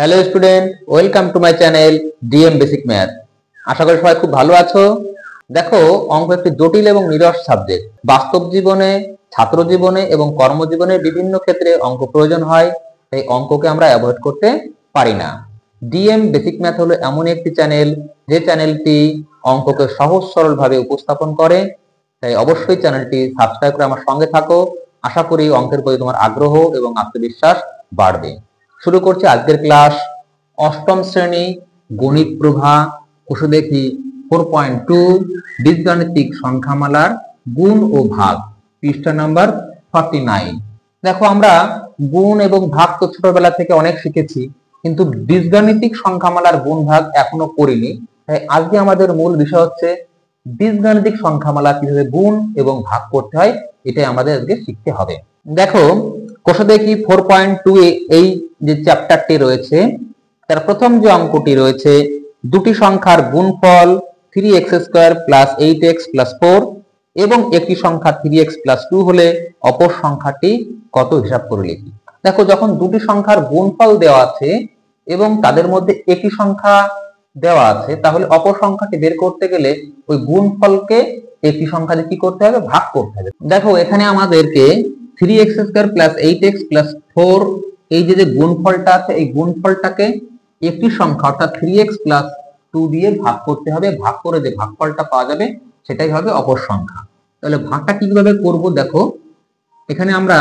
Hello student, welcome to my channel DM basic math. আশা করি সবাই খুব ভালো আছো। দেখো, অঙ্ক একটি জটিল এবং নিরস সাবজেক্ট। বাস্তব জীবনে, ছাত্র জীবনে এবং কর্মজীবনে বিভিন্ন ক্ষেত্রে অঙ্ক প্রয়োজন হয়। এই অঙ্ককে আমরা অ্যাভয়েড করতে পারি না। ডিএম বেসিক ম্যাথ হলো এমন একটি চ্যানেল, যে চ্যানেলটি অঙ্ককে সহজ সরলভাবে উপস্থাপন করে। তাই অবশ্যই চ্যানেলটি সাবস্ক্রাইব করে আমার সঙ্গে থাকো। আশা করি অঙ্কের প্রতি তোমার আগ্রহ এবং আত্মবিশ্বাস বাড়বে। শুরু করছি আজকের ক্লাস। অষ্টম শ্রেণী গণিত প্রভা, কোষে দেখি 4.2 বীজগাণিতিক সংখ্যামালার গুণ ও ভাগ, পৃষ্ঠা নাম্বার 49। দেখো, আমরা গুণ এবং ভাগ তো ছোটবেলা থেকে অনেক শিখেছি, কিন্তু বীজগাণিতিক সংখ্যামালার গুণ ভাগ এখনো করিনি। তাই আজকে আমাদের মূল বিষয় হচ্ছে বীজগাণিতিক সংখ্যামালা কিভাবে গুণ এবং ভাগ করতে হয়, এটাই আমাদের আজকে শিখতে হবে। দেখো, কোষে দেখি 4.2 এই যে চ্যাপ্টারটি রয়েছে, তার প্রথম যে অঙ্কটি রয়েছে, দুটি সংখ্যার গুণফল 3x² + 8x + 4 এবং একটি সংখ্যা 3x + 2 হলে অপর সংখ্যাটি কত হিসাব করে লিখি। দেখো, যখন দুটি সংখ্যার গুণফল দেওয়া আছে এবং তাদের মধ্যে একই সংখ্যা দেওয়া আছে, তাহলে অপর সংখ্যাটি বের করতে গেলে ওই গুণফলকে একটি সংখ্যা দিয়ে কি করতে হবে, ভাগ করতে হবে। দেখো, এখানে আমাদেরকে 3x² + 8x + 4 এই যে গুণফলটা আছে, এই গুণফলটাকে একটি সংখ্যা অর্থাৎ 3x + 2 দিয়ে ভাগ করতে হবে। ভাগ করে যে ভাগফলটা পাওয়া যাবে সেটাই হবে অপর সংখ্যা। তাহলে ভাগটা কিভাবে করব? দেখো, এখানে আমরা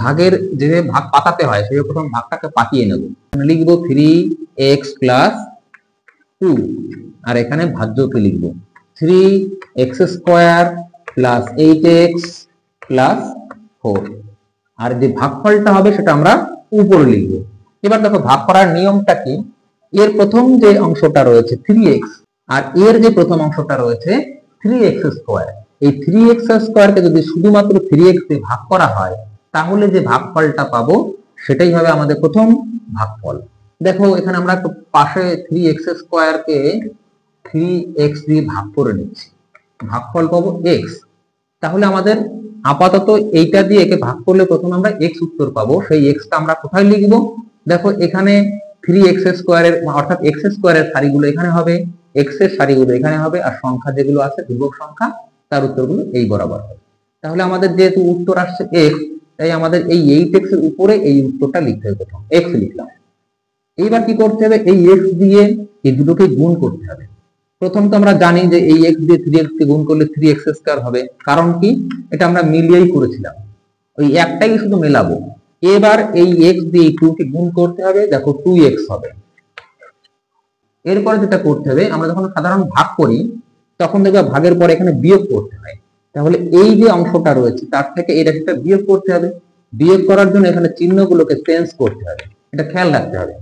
ভাগের যে ভাগ পাতাতে হয় সেই প্রথম ভাগটাকে পাতিয়ে নেব। লিখব 3x + 2 আর এখানে ভাজ্যকে লিখব 3x² + 8x + 4 আর যে ভাগফলটা হবে সেটা আমরা উপরে লিখব। এবার দেখো, ভাগ করার নিয়মটা কি। এর প্রথম যে অংশটা রয়েছে 3x আর এর যে প্রথম অংশটা রয়েছে 3x², এই 3x² কে যদি শুধুমাত্র 3x দিয়ে ভাগ করা হয় তাহলে যে ভাগফলটা পাবো সেটাই হবে আমাদের প্রথম ভাগফল। দেখো, এখানে আমরা পাশে 3x² কে 3x দিয়ে ভাগ করে নিচ্ছি, ভাগফল পাবো x। তাহলে আমাদের আপাতত এইটা দিয়ে একে ভাগ করলে প্রথমে আমরা x উত্তর পাবো। সেই x টা আমরা কোথায় লিখব? দেখো, এখানে 3x² এর অর্থাৎ x² এর সারিগুলো এখানে হবে, x এর সারিগুলো এখানে হবে, আর সংখ্যা যেগুলো আছে ধ্রুবক সংখ্যা তার উত্তরগুলো এই বরাবর হবে। তাহলে আমাদের যেহেতু উত্তর আসছে x, তাই আমাদের এই 8x এর উপরে এই উত্তরটা লিখতে হবে। প্রথম x লিখলাম। এইবার কি করতে হবে? এই x দিয়ে এই দুটোকে গুণ করতে হবে। প্রথম তো আমরা জানি যে এই x দিয়ে 3x কে গুণ করলে 3x² হবে। কারণ কি? এটা আমরা মিলিয়েই করেছিলাম, ওই একটাই শুধু মেলাবো। এবার এই x দিয়ে 2 কে গুণ করতে হবে। দেখো, 2x হবে। এরপরে যেটা করতে হবে, আমরা যখন সাধারণ ভাগ করি তখন দেখবা ভাগের পরে এখানে বিয়োগ করতে হয়। তাহলে এই যে অংশটা রয়েছে তার থেকে এই রাশিটা বিয়োগ করতে হবে। বিয়োগ করার জন্য এখানে চিহ্নগুলোকে চেঞ্জ করতে হবে, এটা খেয়াল রাখতে হবে।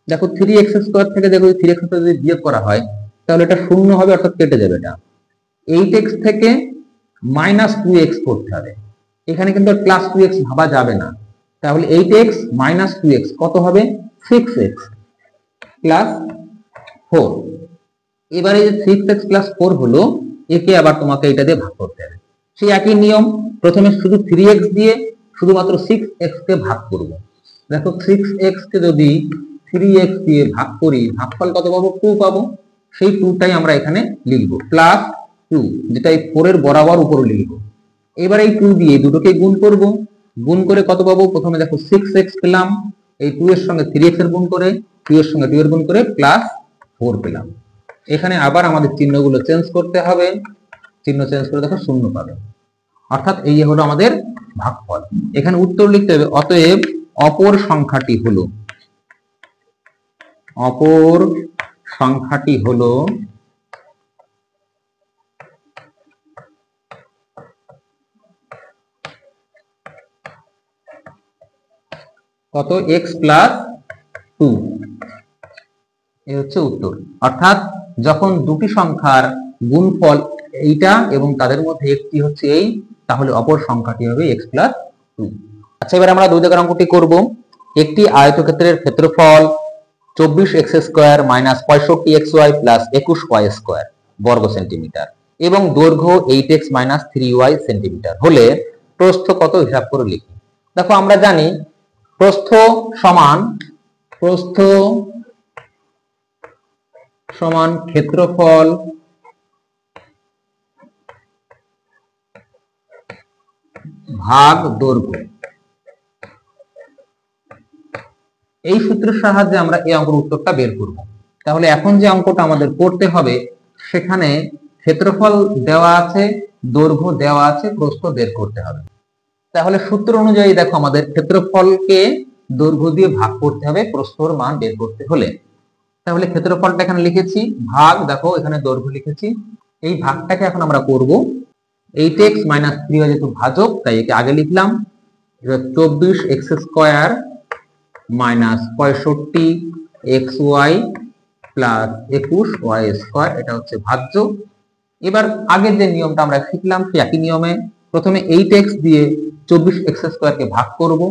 দেখো, 3x² থেকে দেখো 3x যদি বিয়োগ করা হয় তাহলে এটা শূন্য হবে, অর্থাৎ কেটে যাবে। এটা 8x থেকে -2x করতে হবে। এখানে কিন্তু +2x ভাবা যাবে না। তাহলে 8x - 2x কত হবে? 6x + 4। এবারে যে 6x + 4 হলো, একে আবার তোমাকে এটা দিয়ে ভাগ করতে হবে। সেই একই নিয়ম, প্রথমে শুধু 3x দিয়ে শুধুমাত্র 6x কে ভাগ করব। দেখো, 6x কে যদি 3x দিয়ে ভাগ করি ভাগফল কত পাবো? 2 পাবো। সেই 2টাই আমরা এখানে লিখব +2, যেটা এই 4 এর বরাবর উপরে লিখব। এবার এই 2 দিয়ে দুটোকে গুণ করব। গুণ করে কত পাবো? প্রথমে দেখো 6x পেলাম, এই 2 এর সঙ্গে 3x এর গুণ করে, 2 এর সঙ্গে 2 এর গুণ করে +4 পেলাম। এখানে আবার আমাদের চিহ্নগুলো চেঞ্জ করতে হবে। চিহ্ন চেঞ্জ করে দেখো শূন্য পাবে, অর্থাৎ এই হলো আমাদের ভাগফল। এখানে উত্তর লিখতে হবে, অতএব অপর সংখ্যাটি হলো কত? x + 2। এই হচ্ছে উত্তর। অর্থাৎ যখন দুটি সংখ্যার গুণফল এইটা এবং তাদের মধ্যে একটি হচ্ছে এই, তাহলে অপর সংখ্যাটি হবে x + 2। আচ্ছা, এবার আমরা 2 দাগের অঙ্কটি করব। একটি আয়তক্ষেত্রের ক্ষেত্রফল 24x² - 65xy + 21y² বর্গ সেন্টিমিটার এবং দৈর্ঘ্য 8x - 3y সেন্টিমিটার হলে প্রস্থ কত হিসাব করে লিখি। দেখো, আমরা জানি প্রস্থ সমান ক্ষেত্রফল ভাগ দৈর্ঘ্য। এই সূত্রের সাহায্যে আমরা এই অঙ্কের উত্তরটা বের করব। তাহলে এখন যে অঙ্কটা আমাদের করতে হবে, সেখানে ক্ষেত্রফল দেওয়া আছে, দৈর্ঘ্য দেওয়া আছে, প্রস্থ বের করতে হবে। তাহলে সূত্র অনুযায়ী দেখো আমাদের ক্ষেত্রফলকে দৈর্ঘ্য দিয়ে ভাগ করতে হবে প্রস্থর মান বের করতে হলে। তাহলে ক্ষেত্রফলটা এখানে লিখেছি, ভাগ দেখো এখানে দৈর্ঘ্য লিখেছি। এই ভাগটাকে এখন আমরা করব। 8x - 3y যেহেতু ভাজক, তাই একে আগে লিখলাম। 24x square minus 65xy plus 21y square, এটা হচ্ছে ভাজ্য। এবার আগের যে নিয়মটা আমরা শিখলাম সেই একই নিয়মে প্রথমে 8x দিয়ে 24x স্কয়ারকে ভাগ করব।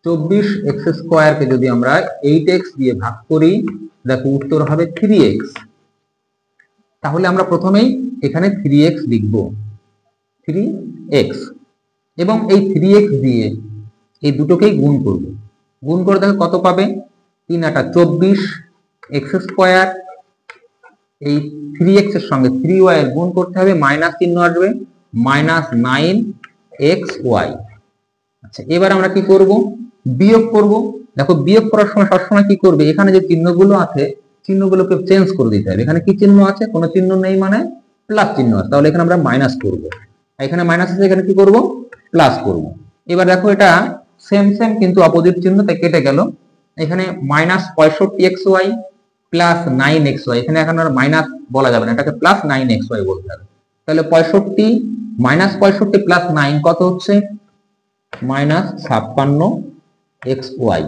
24x স্কয়ারকে যদি আমরা 8x দিয়ে ভাগ করি, দেখো উত্তর হবে 3x। তাহলে আমরা প্রথমেই এখানে 3x লিখব, 3x, এবং এই 3x দিয়ে এই দুটোকেই গুণ করব। গুণ করে দেখো কত পাবে, 3 × 8 = 24x স্কয়ার। এই 3x এর সঙ্গে 3y এর গুণ করতে হবে, মাইনাস চিহ্ন আসবে, -9xy। আচ্ছা, এবার আমরা কি করব, বিয়োগ করব। দেখো বিয়োগ করার সময় সবসময় কি করবে, এখানে যে চিহ্নগুলো আছে চিহ্নগুলোকে চেঞ্জ করে দিতে হবে। এখানে কি চিহ্ন আছে, কোনো চিহ্ন নেই মানে প্লাস চিহ্ন আছে, তাহলে এখানে আমরা মাইনাস করব। এখানে মাইনাস আছে, এখানে কি করব, প্লাস করব। এবার দেখো এটা সেম সেম কিন্তু অপোজিট চিহ্ন, তাই কেটে গেল। এখানে -65xy প্লাস 9xy, এখানে এখন আর মাইনাস বলা যাবে না, এটাকে প্লাস 9xy বলতে হবে। তাহলে 65 - 65 প্লাস 9 কত হচ্ছে, -56xy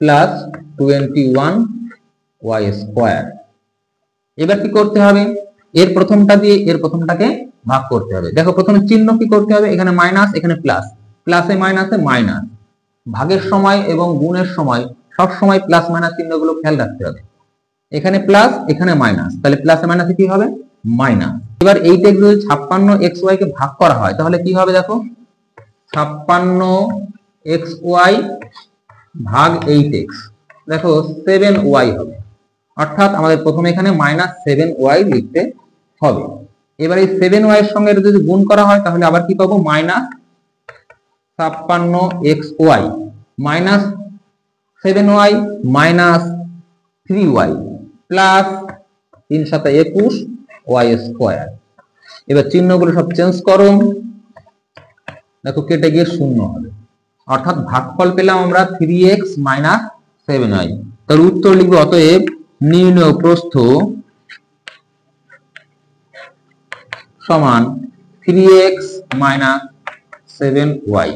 প্লাস 21y স্কয়ার। এবার কি করতে হবে, এর প্রথমটা দিয়ে এর প্রথমটাকে ভাগ করতে হবে। দেখো প্রথমে চিহ্ন কি করতে হবে, এখানে মাইনাস এখানে প্লাস, প্লাসে মাইনাসে মাইনাস। ভাগের সময় এবং গুণের সময় সব সময় প্লাস মাইনাস চিহ্নগুলো খেয়াল রাখতে হবে। এখানে প্লাস এখানে মাইনাস, তাহলে প্লাসে মাইনাসে কি হবে, মাইনাস। এবার এইটা যদি 56xy কে ভাগ করা হয় তাহলে কি হবে, দেখো 56xy ভাগ 8x, দেখো 7y হবে। অর্থাৎ আমাদের প্রথমে এখানে -7y লিখতে হবে। এবার এই 7y এর সঙ্গে যদি গুণ করা হয় তাহলে আবার কি পাবো, -56xy minus 7y minus 3y plus 3 × 7 = 21y square. এবার চিহ্নগুলো সব চেঞ্জ করো, দেখো কেটে গিয়ে শূন্য হবে। অর্থাৎ ভাগফল পেলাম আমরা 3x - 7y। তার উত্তর লিখব, অতএব নির্ণয় প্রস্থ সমান 3x - 7y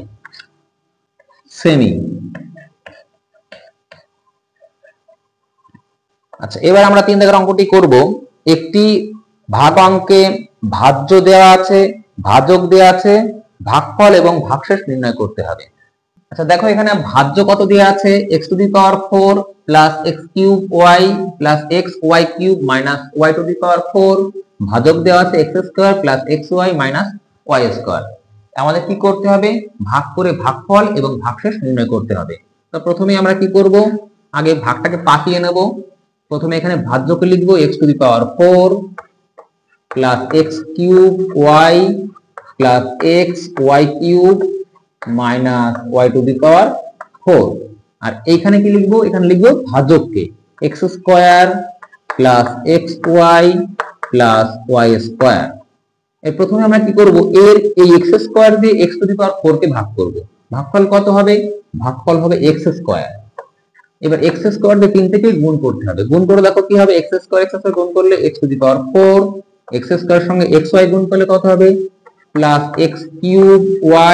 সেমি। আচ্ছা, এবার আমরা 3 দাগের অঙ্কটি করব। একটি ভাগ অঙ্কে ভাজ্য দেওয়া আছে, ভাজক দেওয়া আছে, ভাগফল এবং ভাগশেষ নির্ণয় করতে হবে। আচ্ছা দেখো এখানে ভাজ্য কত দেওয়া আছে, x⁴ plus x³ y plus xy³ minus y⁴। ভাজক দেওয়া আছে x² plus xy minus y²। আমাদের কি করতে হবে, ভাগ করে ভাগফল এবং ভাগশেষ নির্ণয় করতে হবে। তো প্রথমে আমরা কি করব, আগে ভাগটাকে পাকিয়ে নেব। প্রথমে এখানে ভাজ্যকে লিখব x⁴ plus x³ y plus xy³ minus y⁴। আর এইখানে কি লিখবো, এখানে লিখবো ভাজককে x² plus xy plus y²। এর প্রথমে আমরা কি করব, এর এই x² দিয়ে x⁴ কে ভাগ করব। ভাগফল কত হবে, ভাগফল হবে x²। এবার x² দিয়ে 3 থেকে গুণ করতে হবে। গুণ করে দেখো কি হবে, x² গুণ করলে x⁴, x² এর সঙ্গে xy গুণ করলে কত হবে, প্লাস x³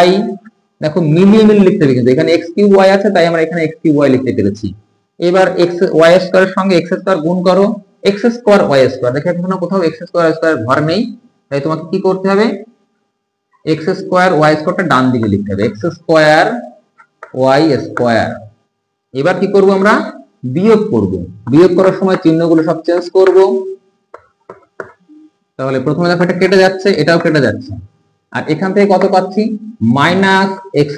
y। দেখো মিলিয়ে মিলিয়ে লিখতে হবে, কিন্তু এখানে x³ y আছে তাই আমরা এখানে x³ y লিখতে পেরেছি। এবার y² এর সঙ্গে x² গুণ করো, x² y²। দেখো এখানে কোথাও x² y² ঘর নেই, তাই তোমাকে কি করতে হবে, x² y² ডান দিকে লিখতে হবে, x² y²। এবার কি করব, আমরা বিয়োগ করব। বিয়োগ করার সময় চিহ্নগুলো সব চেঞ্জ করব। তাহলে প্রথমে দেখো এটা কেটে যাচ্ছে, এটাও কেটে যাচ্ছে, আর এখান থেকে কত পাচ্ছি, -x²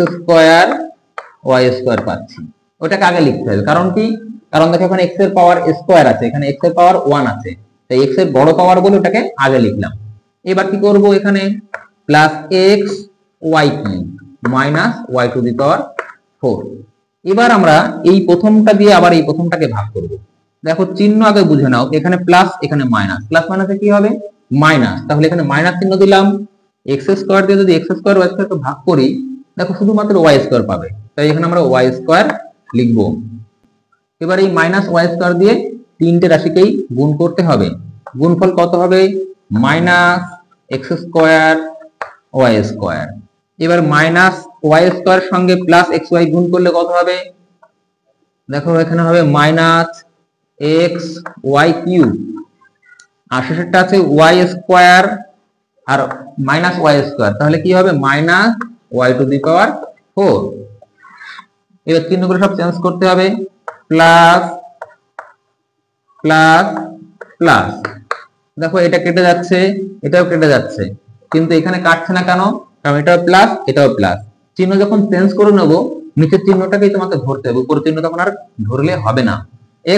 y² পাচ্ছি। ওটাকে আগে লিখতে হবে, কারণ কি কারণ দেখো এখানে x এর পাওয়ার স্কয়ার আছে, এখানে x এর পাওয়ার 1 আছে, তাই x এর বড় পাওয়ার বলে ওটাকে আগে লিখলাম। এবার কি করব, এখানে plus x y cube minus y to the power 4। এবার আমরা এই প্রথমটা দিয়ে আবার এই প্রথমটাকে ভাগ করব। দেখো চিহ্ন আগে বুঝে নাও, এখানে প্লাস এখানে মাইনাস, প্লাস মাইনাসে কি হবে মাইনাস, তাহলে এখানে মাইনাস চিহ্ন দিলাম। x স্কয়ার দিয়ে যদি x স্কয়ার y স্কয়ারকে ভাগ করি, দেখো শুধুমাত্র y স্কয়ার পাবে, তাই এখানে আমরা y স্কয়ার লিখব। এবার এই মাইনাস y স্কয়ার দিয়ে তিনটে রাশিকেই গুণ করতে হবে, গুণফল কত হবে minus x square y square. এবার মাইনাস y স্কয়ার সঙ্গে প্লাস xy গুণ করলে কত হবে, দেখো এখানে হবে মাইনাস xy কিউব, আর শেষেরটা আছে y স্কয়ার আর মাইনাস y স্কয়ার, তাহলে কি হবে minus y to the power 4। এবার চিহ্নগুলো সব চেঞ্জ করতে হবে, প্লাস প্লাস প্লাস, দেখো এটা কেটে যাচ্ছে এটাও কেটে যাচ্ছে, কিন্তু এখানে কাটছে না কেন, কারণ এটাও প্লাস এটাও প্লাস। চিহ্ন যখন চেঞ্জ করে নেব, নিচের চিহ্নটাকেই তোমাকে ধরতে হবে, উপরের চিহ্ন তখন আর ধরলে হবে না।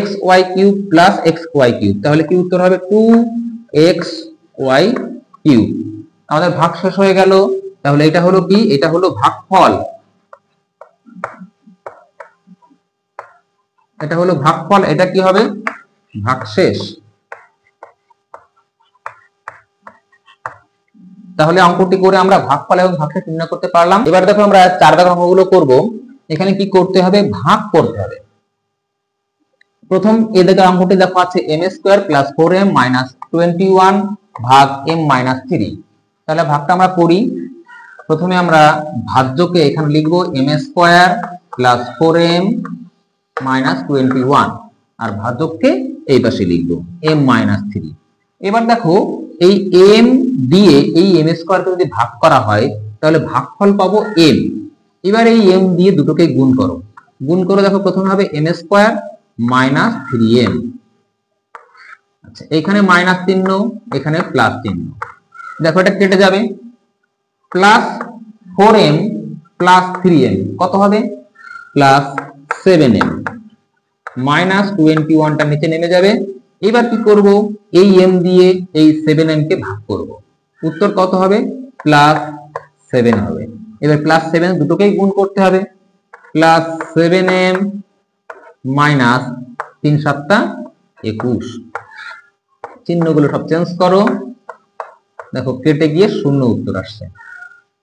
xy cube plus xy cube, তাহলে কি উত্তর হবে 2xy কিউব। আমাদের ভাগ শেষ হয়ে গেল, তাহলে এটা হলো কি, এটা হলো ভাগফল, এটা হলো ভাগফল, এটা কি হবে ভাগশেষ। তাহলে অঙ্কটি করে আমরা ভাগফল এবং ভাগশেষ নির্ণয় করতে পারলাম। এবার দেখো আমরা 4 দাগের অঙ্কগুলো করব। এখানে কি করতে হবে, ভাগ করতে হবে। প্রথম এই দাগের অঙ্কটি দেখো আছে m² প্লাস 4m মাইনাস 21 ভাগ m মাইনাস 3। তাহলে ভাগটা আমরা করি। প্রথমে আমরা ভাজ্যকে এখানে লিখব m² প্লাস 4m মাইনাস 21, আর ভাজককে এই পাশে লিখব m মাইনাস 3। এবার দেখো এই m দিয়ে এই m² কে যদি ভাগ করা হয়, তাহলে ভাগফল পাবো m। এবার এই m দিয়ে দুটোকে গুণ করো, গুণ করে দেখো প্রথমে হবে m² মাইনাস 3m। আচ্ছা, এখানে মাইনাস চিহ্ন এখানে প্লাস চিহ্ন, দেখো এটা কেটে যাবে। প্লাস 4m প্লাস 3m কত হবে প্লাস 7m, মাইনাস 21টা নিচে নেমে যাবে। এবার কি করব, এই m দিয়ে এই 7m কে ভাগ করব, উত্তর কত হবে প্লাস 7 হবে। এবার প্লাস 7 দুটোকেই গুণ করতে হবে, প্লাস 7m মাইনাস 3 7 21। চিহ্নগুলো সব চেঞ্জ করো, দেখো কেটে গিয়ে শূন্য উত্তর আসছে,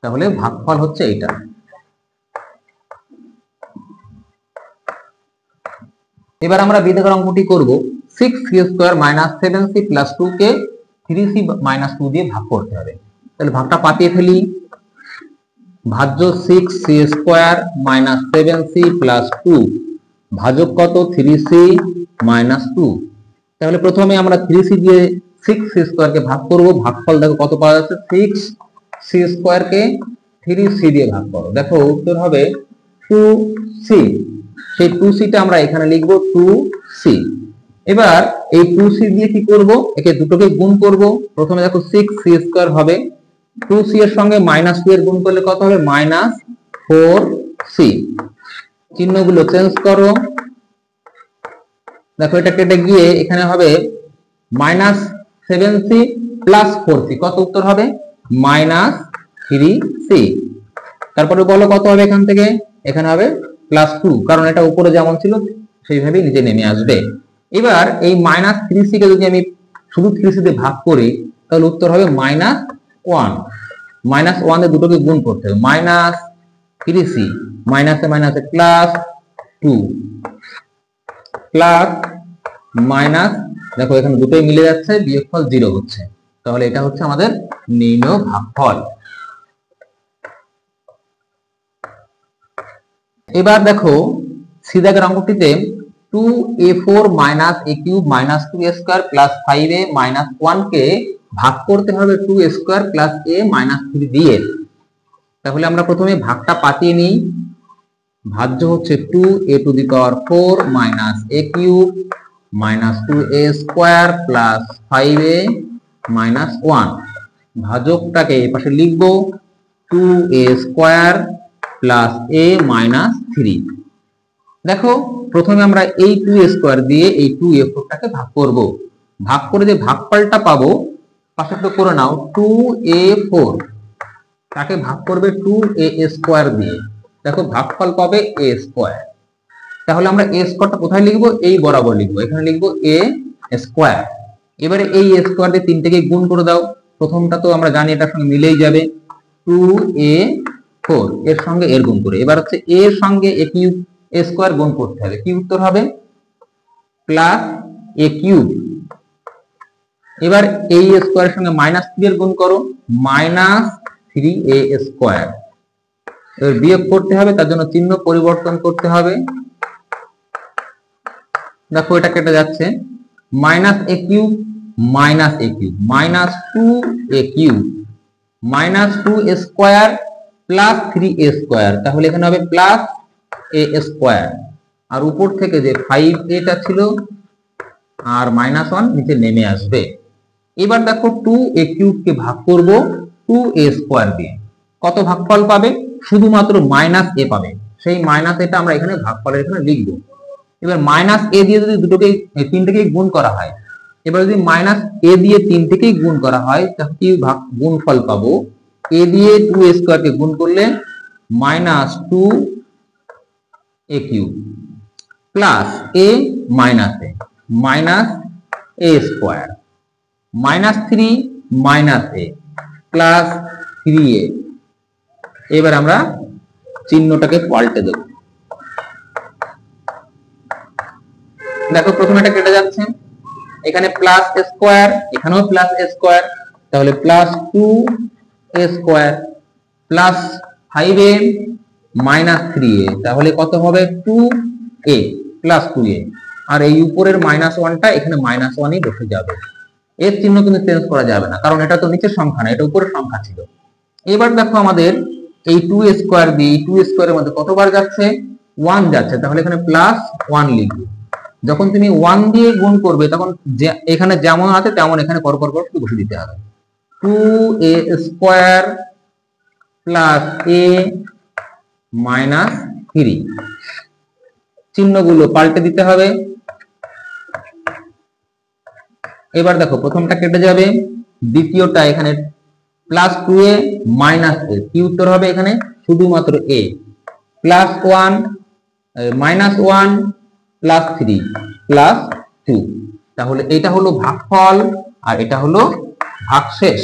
তাহলে ভাগফল হচ্ছে এটা। এবার আমরা বিয়োগের অঙ্কটি করব। 6c² মাইনাস 7c প্লাস 2 কে 3c মাইনাস 2 দিয়ে ভাগ করতে হবে। তাহলে ভাগটা পাতিয়ে ফেলি, ভাজ্য 6c² মাইনাস 7c প্লাস 2, ভাজক কত 3c মাইনাস 2। তাহলে প্রথমে আমরা 3c দিয়ে 6c² কে ভাগ করব, ভাগফল দেখো কত পাওয়া যাচ্ছে 6c² কে 3c দিয়ে ভাগ করো, দেখো উত্তর হবে 2c। সেই 2c টা আমরা এখানে লিখব 2c। এবার এই 2c দিয়ে কি করব, একে দুটোকে গুণ করব। প্রথমে দেখো 6c² হবে, 2c এর সঙ্গে মাইনাস 2 এর গুণ করলে কত হবে মাইনাস 4c। চিহ্নগুলো চেঞ্জ করো, দেখো এটা কেটে গিয়ে এখানে হবে মাইনাস 7c প্লাস 4c, কত উত্তর হবে মাইনাস 3c। তারপরে বলো কত হবে এখান থেকে, এখানে হবে প্লাস 2, কারণ এটা উপরে যেমন ছিল সেইভাবেই নিচে নেমে আসবে। এবার এই মাইনাস 3c কে যদি আমি শুধু 3c দিয়ে ভাগ করি, তাহলে উত্তর হবে মাইনাস 1। মাইনাস 1 এর দুটোকে গুণ করতে হবে, মাইনাস 3c মাইনাসে মাইনাসে প্লাস 2 প্লাস মাইনাস, দেখো এখানে দুটোই মিলে যাচ্ছে, বিয়োগফল 0 হচ্ছে, তাহলে এটা হচ্ছে আমাদের নির্ণেয় ভাগফল। এবার দেখো সি দাগের অঙ্কটিতে 2a4 minus a cube minus 2a² plus 5a minus 1 কে ভাগ করতে হবে 2a² প্লাস a মাইনাস 3 দিয়ে। তাহলে আমরা প্রথমে ভাগটা পাতিয়ে নিই। ভাজ্য হচ্ছে 2a two the power 4 minus a cube minus 2a² plus 5a minus 1। ভাজকটাকে এই পাশে লিখব 2a² প্লাস a মাইনাস 3। দেখো প্রথমে আমরা এই 2a² দিয়ে এই 2a4 টাকে ভাগ করব। ভাগ করে যে ভাগফলটা পাবো পাশে একটু করে নাও, 2a4 তাকে ভাগ করবে 2a² দিয়ে। দেখো ভাগফল পাবে a²। তাহলে আমরা a² কোথায় লিখবো? এই বরাবর লিখবো, এখানে লিখবো a²। এবারে এই a² দিয়ে 3 থেকে গুণ করে দাও। প্রথমটা তো আমরা জানি এটার সঙ্গে মিলেই যাবে, 2a4 এর সঙ্গে এর গুণ করে। এবার হচ্ছে a এর সঙ্গে a² গুণ করতে হবে, কি উত্তর হবে? +a³। এবার এই a² এর সঙ্গে -3 এর গুণ করো, -3a²। এবার বিয়োগ করতে হবে, তার জন্য চিহ্ন পরিবর্তন করতে হবে। দেখো এটা কেটে যাচ্ছে, -a³ -a³ -2a³ -2a² + 3a²। তাহলে এখানে হবে +a²। আর উপর থেকে যে 5a ছিল আর -1 নিচে নেমে আসবে। এবার দেখো 2a³ কে ভাগ করব 2a² দিয়ে। কত ভাগফল পাবে? শুধুমাত্র -a পাবে। সেই -a আমরা এখানে ভাগফলের এখানে লিখব। এবার -a দিয়ে যদি তিনটেকে গুণ করা হয়, এবার যদি -a দিয়ে 3 থেকেই গুণ করা হয়, তাহলে কি গুণফল পাবো? a দিয়ে 2a² কে গুণ করলে -2a³ plus a -a -a² -3 -a plus 3a। এবার আমরা চিহ্নটাকে পাল্টে দেব। দেখো প্রথমে এটা কেটে যাচ্ছে, এখানে +a², এখানেও +a², তাহলে +2a² প্লাস 5a -3a, তাহলে কত হবে? 2a plus 2a। আর এই উপরের -1টা এখানে -1ই বসে যাবে। এর চিহ্ন কিন্তু চেঞ্জ করা যাবে না, কারণ এটা তো নিচের সংখ্যা না, এটা উপরের সংখ্যা ছিল। এবার দেখো আমাদের এই 2a² দিয়ে 2a² এর মধ্যে কতবার যাচ্ছে? 1 যাচ্ছে, তাহলে এখানে +1 লিখবো। যখন তুমি 1 দিয়ে গুণ করবে তখন এখানে যেমন আছে তেমন এখানে পরপর বসে দিতে হবে। 2a² প্লাস a -3, চিহ্নগুলো পাল্টে দিতে হবে। এবার দেখো প্রথমটা কেটে যাবে, দ্বিতীয়টা এখানে +2a -a, কি উত্তর হবে এখানে? শুধুমাত্র a। +1 -1 +3 +2, তাহলে এটা হলো ভাগফল আর এটা হলো ভাগশেষ।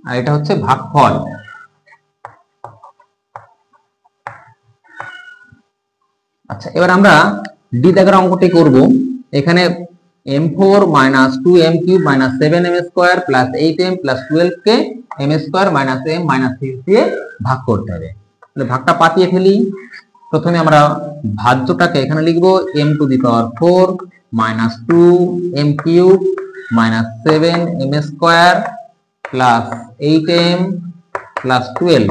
আর এটা হচ্ছে ভাগফল। আচ্ছা, এবার আমরা ডি দাগের অঙ্কটি করব। এখানে m4 -2m³ -7m² + 8m + 12 কে m² -m -6 দিয়ে ভাগ করতে হবে। তাহলে ভাগটা পাতিয়ে ফেলি। প্রথমে আমরা ভাজ্যটাকে এখানে লিখব m⁴ -2m³ -7m² + 8m + 12।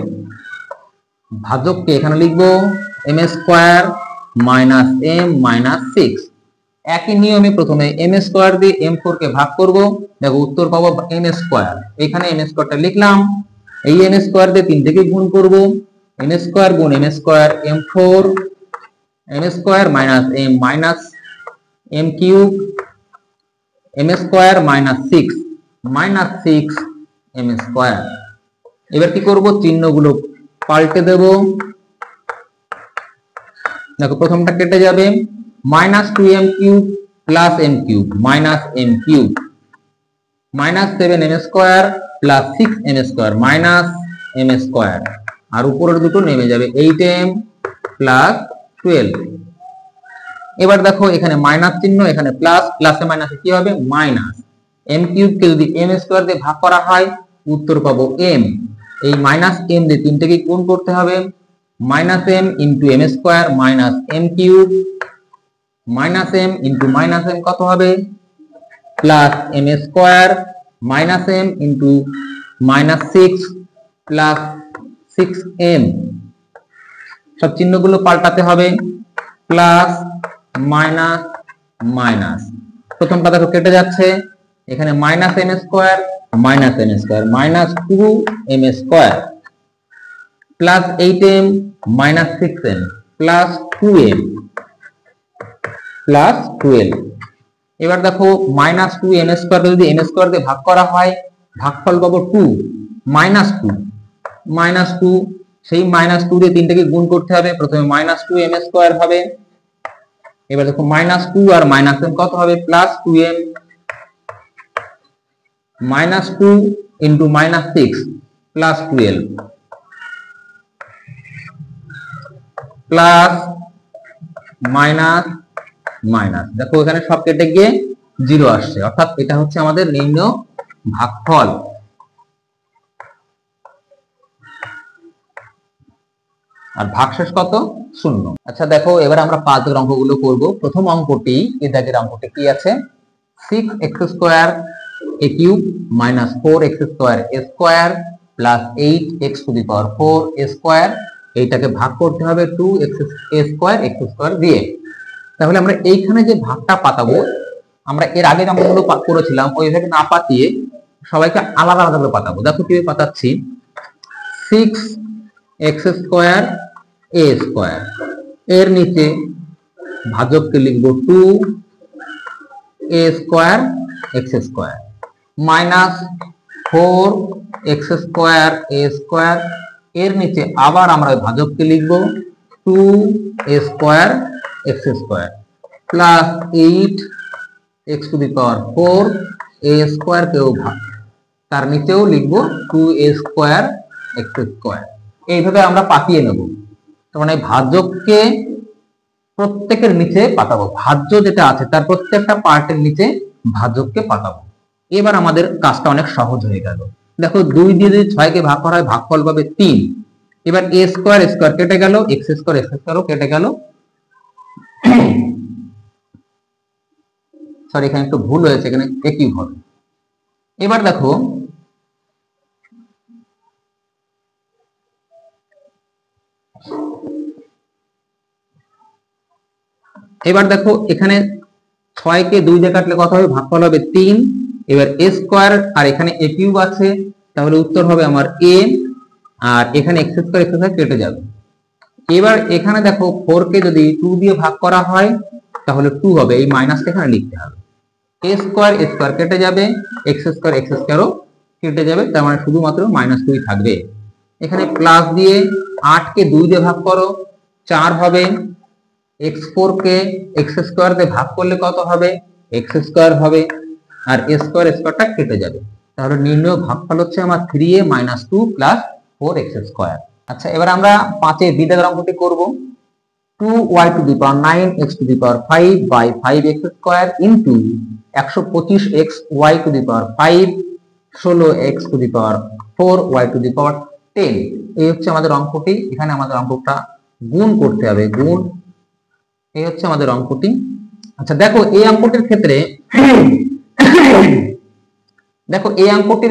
ভাজককে এখানে লিখব m² -m -6। একই নিয়মে প্রথমে m² দিয়ে m4 কে ভাগ করব, দেখো উত্তর পাবো m²। এখানে m²টা লিখলাম, এই m² দিয়ে 3 থেকে গুণ করব, m² গুণ m² m4 m² -m -m³ m² -6 -6m²। এবার কি করব? চিহ্নগুলো পাল্টে দেব। দেখো প্রথমটা কেটে যাবে, -2m³ plus m³ -m³ -7m² plus 6m² -m²। আর উপরের দুটো নেমে যাবে, 8m প্লাস 12। এবার দেখো এখানে মাইনাস চিহ্ন, এখানে প্লাস, প্লাসে মাইনাসে কি হবে? মাইনাস। m³ কে যদি m² দিয়ে ভাগ করা হয় উত্তর পাবো m। এই -m দিয়ে 3 থেকে গুণ করতে হবে, -m * m² -m³ -m * m কত হবে? Plus m² -m -6 plus 6m। সব চিহ্নগুলো পাল্টাতে হবে, প্লাস মাইনাস মাইনাস। প্রথমটা দেখো কেটে যাচ্ছে, এখানে minus m square minus 2m square plus 8m minus 6m plus 2m plus 12। এবার দেখো মাইনাস 2m স্কোয়ার যদি m স্কোয়ার দিয়ে ভাগ করা হয় ভাগফল পাবো 2 মাইনাস 2 সেই মাইনাস 2 দিয়ে তিনটাকে গুণ করতে হবে, প্রথমে মাইনাস 2m স্কোয়ার হবে। এবার দেখো মাইনাস 2 আর মাইনাস m কত হবে plus 2m minus 2 into minus 6 plus 12 plus minus minus, দেখো এখানে সব কেটে গিয়ে 0 আসছে, অর্থাৎ এটা হচ্ছে আমাদের নির্ণয় ভাগফল। আর ভাগশেষ কত 0। আচ্ছা দেখো এবার আমরা 5 দাগের অঙ্কগুলো করব। প্রথম অঙ্কটি এই দাগের অঙ্কটি কি আছে 6x square a cube minus 4x square a square plus 8x two the power 4 a square, এইটাকে ভাগ করতে হবে 2x a square x square দিয়ে। তাহলে আমরা এইখানে যে ভাগটা পাতাবো আমরা এর আগে যে অঙ্কগুলো করেছিলাম ওইভাবে না পাতিয়ে সবাইকে আলাদা আলাদা করে পাতাবো। দেখো কিভাবে পাতাচ্ছি 6x স্কয়ার a স্কয়ার, এর নিচে ভাজককে লিখব 2a square x square minus 4x square a square, এর নিচে আবার আমরা ভাজককে লিখব 2a square x square plus 8x two the power 4 a square কেও ভাগ, তার নিচেও লিখব 2a স্কয়ার x স্কয়ার। এইভাবে আমরা পাতিয়ে নেব, তার মানে ভাজককে প্রত্যেকের নিচে পাতাবো, ভাজ্য যেটা আছে তার প্রত্যেকটা পার্টের নিচে ভাজককে পাতাবো। এবার আমাদের কাজটা অনেক সহজ হয়ে গেল। দেখো 2 দিয়ে যদি 6 কে ভাগ করা হয় ভাগফল পাবে 3। এবার a স্কয়ার স্কয়ার কেটে গেল, x স্কয়ার x স্কয়ারও কেটে গেল, সরি এখানে একটু ভুল হয়েছে, এখানে a কিউব হবে। এবার দেখো এখানে 6 কে 2 দিয়ে কাটলে কত হবে ভাগফল হবে 3। এবার a স্কয়ার আর এখানে a কিউব আছে, তাহলে উত্তর হবে আমার a, আর এখানে x স্কয়ার x স্কয়ার কেটে যাবে। এবার এখানে দেখো 4 কে যদি 2 দিয়ে ভাগ করা হয় তাহলে 2 হবে, এই মাইনাসটা এখানে লিখতে হবে। a স্কয়ার কেটে যাবে, x স্কয়ার x স্কয়ারও কেটে যাবে, তার মানে শুধুমাত্র -2 থাকবে। এখানে প্লাস দিয়ে 8 কে 2 দিয়ে ভাগ করো 4 হবে, x4 কে x স্কয়ার দিয়ে ভাগ করলে কত হবে x স্কয়ার হবে, আর a স্কয়ার স্কয়ারটা কেটে যাবে। তাহলে নির্ণয় ভাগফল হচ্ছে আমার 3a - 2 + 4x স্কয়ার। আচ্ছা এবার আমরা 5 এর দ্বিতীয় অঙ্কটি করব। 2y to the power 9x to the power 5 by 5x square into 125x y to the power 5 16x to the power 4y to the power 10। এই হচ্ছে আমাদের অঙ্কটি। এখানে আমাদের অঙ্কটা গুণ করতে হবে, গুণ, এই হচ্ছে আমাদের অঙ্কটি। আচ্ছা দেখো এই অঙ্কটির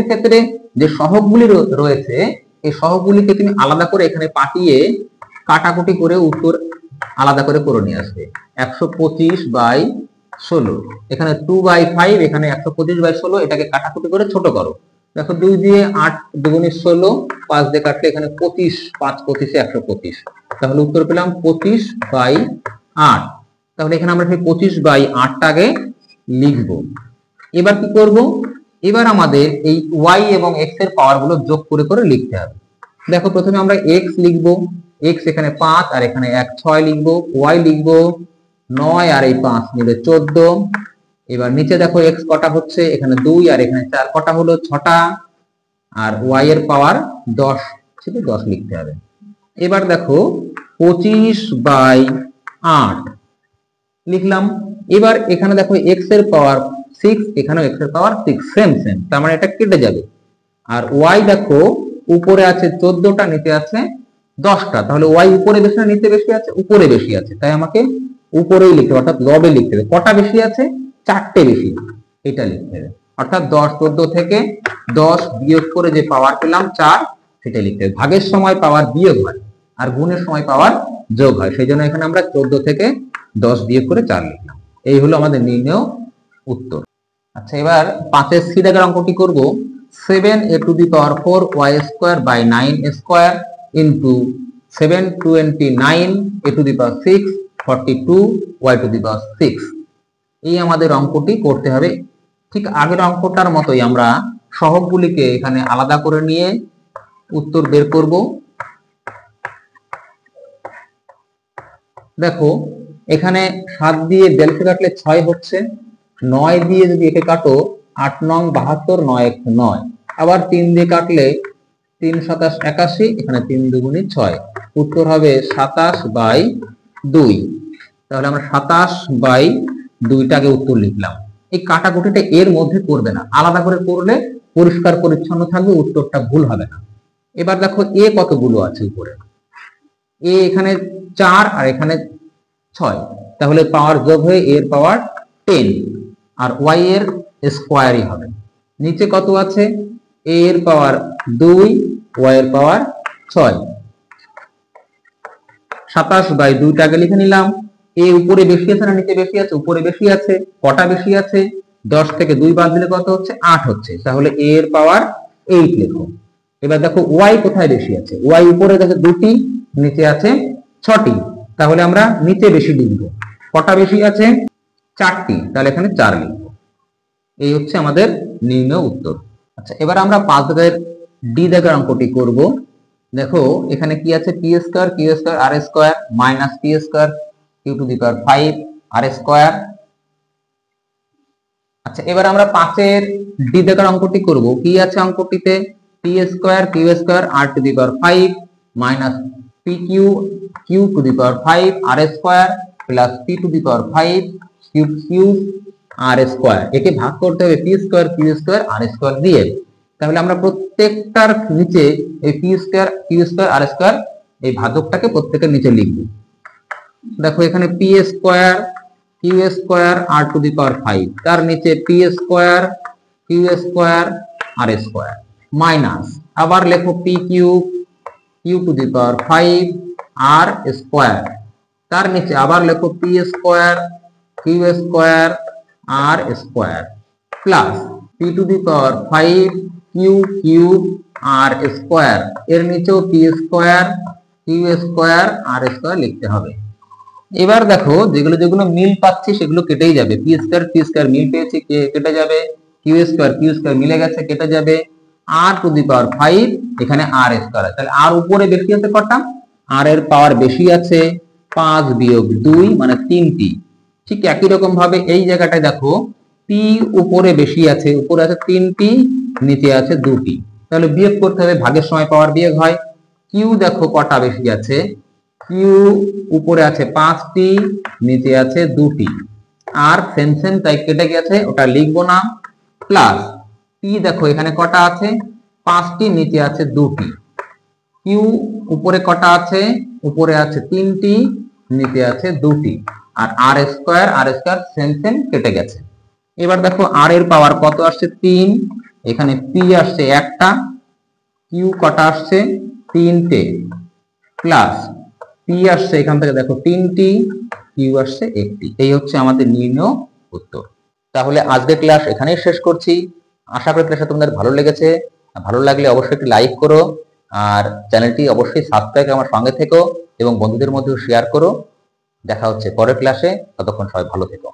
ক্ষেত্রে যে সহগগুলি রয়েছে এই সহগগুলিকে তুমি আলাদা করে এখানে পাঠিয়ে কাটাকুটি করে উত্তর আলাদা করে নিয়ে আসবে। 125/16, এখানে 2/5, এখানে 125/16, এটাকে কাটাকুটি করে ছোট করো। দেখো 2 দিয়ে 8 দুগুণে 16, 5 দিয়ে কাটলে এখানে 25, 5 25 125, তাহলে উত্তর পেলাম 25/8। তাহলে এখানে আমরা সেই 25/8টাকে লিখব। এবার কি করব, এবার আমাদের এই y এবং x এর পাওয়ার গুলো যোগ করে লিখতে হবে। দেখো প্রথমে আমরা x লিখব, x এখানে 5 আর এখানে 1 6 লিখব, y লিখব 9 আর এই 5 মিলে 14। এবার নিচে দেখো x কটা হচ্ছে, এখানে 2 আর এখানে 4 কটা হলো 6টা, আর y এর পাওয়ার 10 ছিল 10 লিখতে হবে। এবার দেখো 25/8 লিখলাম। এবার এখানে দেখো x এর পাওয়ার 6, এখানেও x এর পাওয়ার 6, সেম, তার মানে এটা কেটে যাবে। আর y দেখো উপরে আছে 14টা, নিচে আছে 10টা, তাহলে y উপরে বেশি না নিচে বেশি আছে? উপরে বেশি আছে, তাই আমাকে উপরেই লিখতে হবে, অর্থাৎ লবে লিখতে হবে। কটা বেশি আছে? 4টে বেশি, এটা লিখতে হবে। অর্থাৎ 10 14 থেকে 10 বিয়োগ করে যে পাওয়ার পেলাম 4, সেটা লিখতে হবে। ভাগের সময় পাওয়ার বিয়োগ হয় আর গুণের সময় পাওয়ার যোগ হয়, সেই জন্য এখানে আমরা 14 থেকে 10 বিয়োগ করে 4 লিখলাম। এই হলো আমাদের নির্ণয় উত্তর। আচ্ছা, এবার 5-এর সি দাগের অঙ্কটি করব। 7a⁴y² by 9a² into 729a⁶ 42y6। এই আমাদের অঙ্কটি করতে হবে। ঠিক আগের অঙ্কটার মতোই আমরা সহগগুলিকে এখানে আলাদা করে নিয়ে উত্তর বের করব। দেখো, এখানে 7 দিয়ে 42 কাটলে 6 হচ্ছে, 9 দিয়ে যদি একে কাটো 8 নং 72, 9 1 9। আবার 3 দিয়ে কাটলে 3 7 81, এখানে 3 দুগুণে 6। উত্তর হবে 27/2। তাহলে আমরা 27/2টাকে উত্তর লিখলাম। এই কাটাকুটিটা এর মধ্যে করবে না, আলাদা করে করলে পরিষ্কার পরিচ্ছন্ন থাকবে, উত্তরটা ভুল হবে না। এবার দেখো এ কতগুলো আছে উপরে। এ এখানে 4 আর এখানে 6, তাহলে পাওয়ার যোগ হয়ে এর পাওয়ার 10 আর ওয়াই এর স্কোয়ারই হবে। নিচে কত আছে? এ এর পাওয়ার 2, ওয়াই এর পাওয়ার 6। 27/2টাকে লিখে নিলাম। এ উপরে বেশি আছে না নিচে বেশি আছে? উপরে বেশি আছে। কটা বেশি আছে? 10 থেকে 2 বাদ দিলে কত হচ্ছে? 8 হচ্ছে। তাহলে এ এর পাওয়ার 8 লিখো। এবার দেখো ওয়াই কোথায় বেশি আছে। ওয়াই উপরে আছে 2টি, নিচে আছে 6টি, তাহলে আমরা নিচে বেশি লিখব। কটা বেশি আছে? 4টি, তাহলে এখানে 4 লিখব। এই হচ্ছে আমাদের নির্ণয় উত্তর। আচ্ছা, এবার আমরা 5 দাগের ডি দাগের অঙ্কটি করব। দেখো এখানে কি আছে? P square Q square R square minus p square q to the power 5 R square. আচ্ছা, এবার আমরা 5-এর ডি দাগের অঙ্কটি করব। কি আছে অঙ্কটিতে? P square Q square R to the power 5 minus P Q Q to the power 5 R square plus P to the power 5 cube cube R square. একে ভাগ করতে হবে পি স্কয়ার কিউ স্কয়ার আর স্কয়ার দিয়ে। তাহলে আমরা প্রত্যেকটার নিচে এই পি স্কয়ার কিউ স্কয়ার আর স্কয়ার এই ভাজকটাকে প্রত্যেকের নিচে লিখব। দেখো এখানে P square Q square R to the power 5, তার নিচে পি স্কয়ার কিউ স্কয়ার আর স্কয়ার মাইনাস আবার লেখো p cube q to the power 5 R square, তার নিচে আবার লেখো p square Q square R square plus P to the power 5 q cube R square, এর নিচেও পি স্কয়ার কিউ স্কয়ার আর square লিখতে হবে। এবার দেখো যেগুলো যেগুলো মিল পাচ্ছি সেগুলো কেটেই যাবে। পি স্কয়ার মিল পেয়েছি, কেটে যাবে। কিউ স্কয়ার মিলে গেছে, কেটে যাবে। আর টু দি পাওয়ার 5 এখানে আর স্কয়ার, তাহলে আর উপরে বেশি আছে কটা? আর এর পাওয়ার বেশি আছে 5 বিয়োগ 2 মানে 3টি। ঠিক একই রকম ভাবে এই জায়গাটায় দেখো পি উপরে বেশি আছে, উপরে আছে 3টি, নিচে আছে 2টি, তাহলে বিয়োগ করতে হবে, ভাগের সময় পাওয়ার বিয়োগ হয়। কিউ দেখো কটা বেশি আছে? কিউ উপরে আছে 5টি, নিচে আছে 2টি, আর সেম তাই কেটে গেছে, ওটা লিখবো না। প্লাস পি দেখো এখানে কটা আছে? 5টি, নিচে আছে 2টি। কিউ উপরে কটা আছে? উপরে আছে 3টি, নিচে আছে 2টি, আর আর স্কয়ার সেম কেটে গেছে। এবার দেখো আর এর পাওয়ার কত আসছে? 3, এখানে পি আসছে একটা, কিউ কটা আসছে? 3টে, প্লাস পি আসছে এখান থেকে দেখো 3টি, কিউ আসছে 1টি। এই হচ্ছে আমাদের নির্ণয় উত্তর। তাহলে আজকের ক্লাস এখানেই শেষ করছি। আশা করি ক্লাসটা তোমাদের ভালো লেগেছে। ভালো লাগলে অবশ্যই একটি লাইক করো, আর চ্যানেলটি অবশ্যই সাবস্ক্রাইব করে আমার সঙ্গে থেকো এবং বন্ধুদের মধ্যেও শেয়ার করো। দেখা হচ্ছে পরের ক্লাসে, ততক্ষণ সবাই ভালো থেকো।